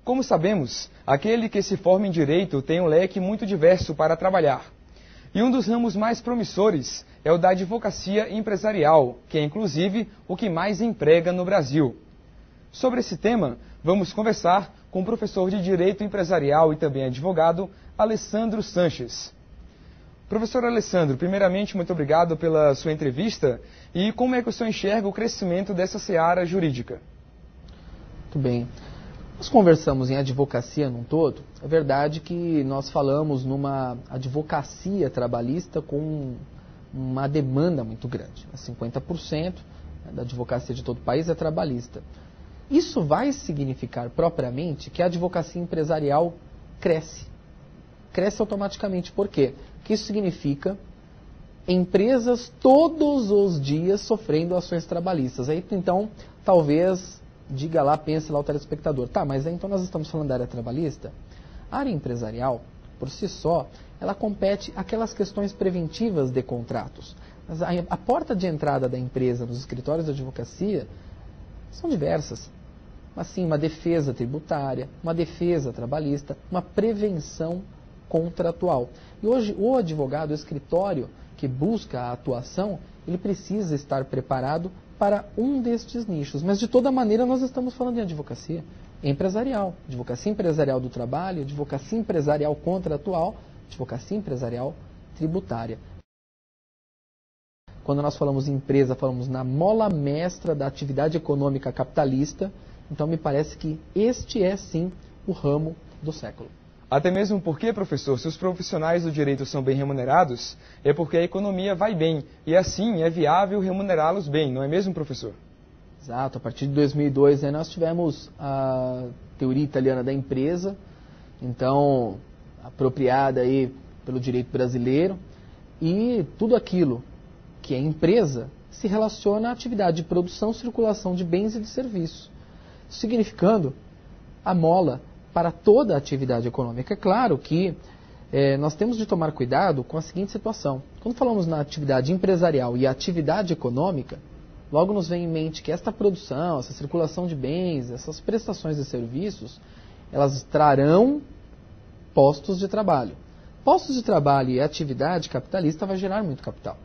Como sabemos, aquele que se forma em direito tem um leque muito diverso para trabalhar. E um dos ramos mais promissores é o da advocacia empresarial, que é inclusive o que mais emprega no Brasil. Sobre esse tema, vamos conversar com o professor de Direito Empresarial e também advogado, Alessandro Sanches. Professor Alessandro, primeiramente, muito obrigado pela sua entrevista. E como é que o senhor enxerga o crescimento dessa seara jurídica? Muito bem. Nós conversamos em advocacia num todo. É verdade que nós falamos numa advocacia trabalhista com uma demanda muito grande. 50% da advocacia de todo o país é trabalhista. Isso vai significar propriamente que a advocacia empresarial cresce. Cresce automaticamente. Por quê? Porque isso significa empresas todos os dias sofrendo ações trabalhistas. Aí, então, talvez diga lá, pense lá o telespectador. Tá, mas aí, então nós estamos falando da área trabalhista? A área empresarial, por si só, ela compete aquelas questões preventivas de contratos. Mas a porta de entrada da empresa nos escritórios de advocacia são diversas. Mas sim, uma defesa tributária, uma defesa trabalhista, uma prevenção contratual. E hoje o advogado, o escritório que busca a atuação, ele precisa estar preparado para um destes nichos. Mas de toda maneira nós estamos falando de advocacia empresarial, advocacia empresarial do trabalho, advocacia empresarial contratual, advocacia empresarial tributária. Quando nós falamos em empresa, falamos na mola mestra da atividade econômica capitalista. Então me parece que este é sim o ramo do século. Até mesmo porque, professor, se os profissionais do direito são bem remunerados, é porque a economia vai bem e assim é viável remunerá-los bem, não é mesmo, professor? Exato. A partir de 2002 nós tivemos a teoria italiana da empresa, então apropriada aí pelo direito brasileiro, e tudo aquilo que é empresa se relaciona à atividade de produção, circulação de bens e de serviços, significando a mola para toda a atividade econômica. É claro que nós temos de tomar cuidado com a seguinte situação. Quando falamos na atividade empresarial e atividade econômica, logo nos vem em mente que esta produção, essa circulação de bens, essas prestações de serviços, elas trarão postos de trabalho. Postos de trabalho e atividade capitalista vai gerar muito capital.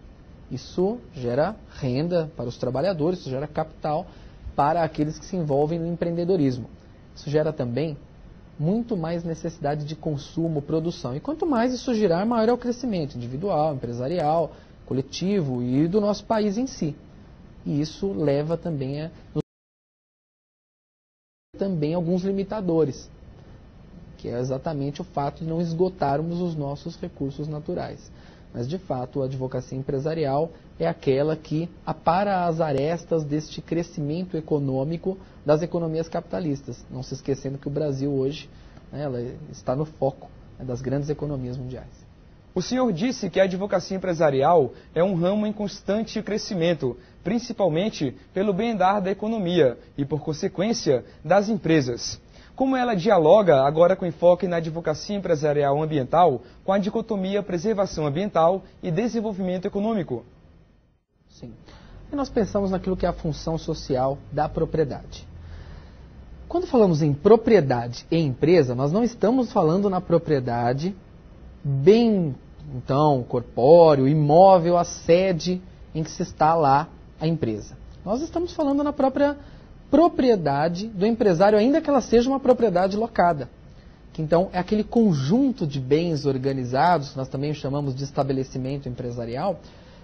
Isso gera renda para os trabalhadores, isso gera capital para aqueles que se envolvem no empreendedorismo. Isso gera também muito mais necessidade de consumo, produção. E quanto mais isso girar, maior é o crescimento individual, empresarial, coletivo e do nosso país em si. E isso leva também alguns limitadores, que é exatamente o fato de não esgotarmos os nossos recursos naturais. Mas, de fato, a advocacia empresarial é aquela que apara as arestas deste crescimento econômico das economias capitalistas. Não se esquecendo que o Brasil hoje, ela está no foco das grandes economias mundiais. O senhor disse que a advocacia empresarial é um ramo em constante crescimento, principalmente pelo bem-estar da economia e, por consequência, das empresas. Como ela dialoga agora com enfoque na advocacia empresarial ambiental com a dicotomia preservação ambiental e desenvolvimento econômico? Sim. E nós pensamos naquilo que é a função social da propriedade. Quando falamos em propriedade e empresa, nós não estamos falando na propriedade bem, então, corpóreo, imóvel, a sede em que se está lá a empresa. Nós estamos falando na própria propriedade do empresário, ainda que ela seja uma propriedade locada. Que então é aquele conjunto de bens organizados, que nós também chamamos de estabelecimento empresarial,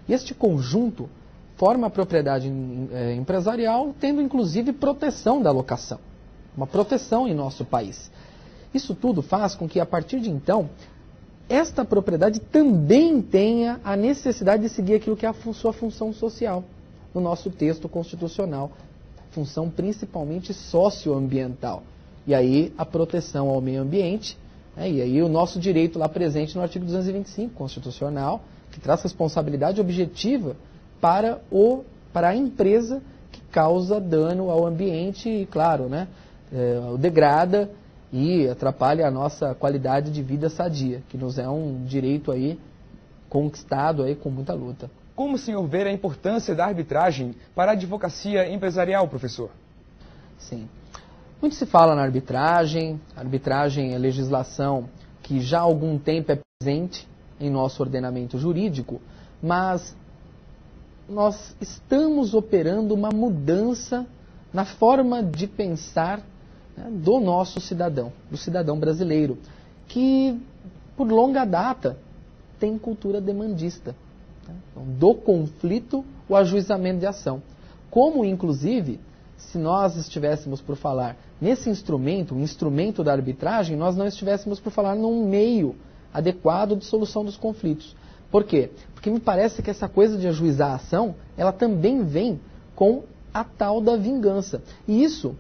e este conjunto forma a propriedade empresarial, tendo inclusive proteção da locação, uma proteção em nosso país. Isso tudo faz com que, a partir de então, esta propriedade também tenha a necessidade de seguir aquilo que é a sua função social, no nosso texto constitucional, função principalmente socioambiental. E aí a proteção ao meio ambiente, e aí o nosso direito lá presente no artigo 225 constitucional, que traz responsabilidade objetiva para a empresa que causa dano ao ambiente e, claro, o degrada e atrapalha a nossa qualidade de vida sadia, que nos é um direito aí conquistado aí com muita luta. Como o senhor vê a importância da arbitragem para a advocacia empresarial, professor? Sim. Muito se fala na arbitragem. A arbitragem é legislação que já há algum tempo é presente em nosso ordenamento jurídico, mas nós estamos operando uma mudança na forma de pensar, né, do nosso cidadão, do cidadão brasileiro, que por longa data tem cultura demandista, né? Então, do conflito, o ajuizamento de ação. Como, inclusive, se nós estivéssemos por falar nesse instrumento, o instrumento da arbitragem, nós não estivéssemos por falar num meio adequado de solução dos conflitos. Por quê? Porque me parece que essa coisa de ajuizar a ação, ela também vem com a tal da vingança. E isso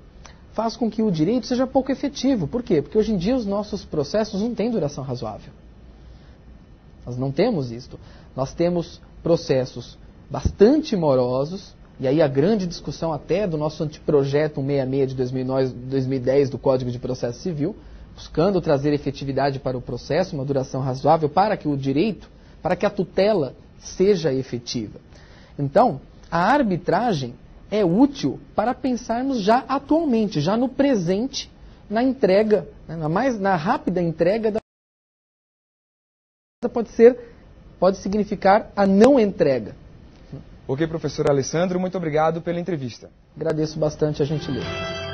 faz com que o direito seja pouco efetivo. Por quê? Porque hoje em dia os nossos processos não têm duração razoável. Nós não temos isto. Nós temos processos bastante morosos, e aí a grande discussão até do nosso anteprojeto 166 de 2010 do Código de Processo Civil, buscando trazer efetividade para o processo, uma duração razoável para que o direito, para que a tutela seja efetiva. Então, a arbitragem é útil para pensarmos já atualmente, já no presente, na entrega, né, na rápida entrega da pode significar a não entrega. Ok, professor Alessandro, muito obrigado pela entrevista. Agradeço bastante a gentileza.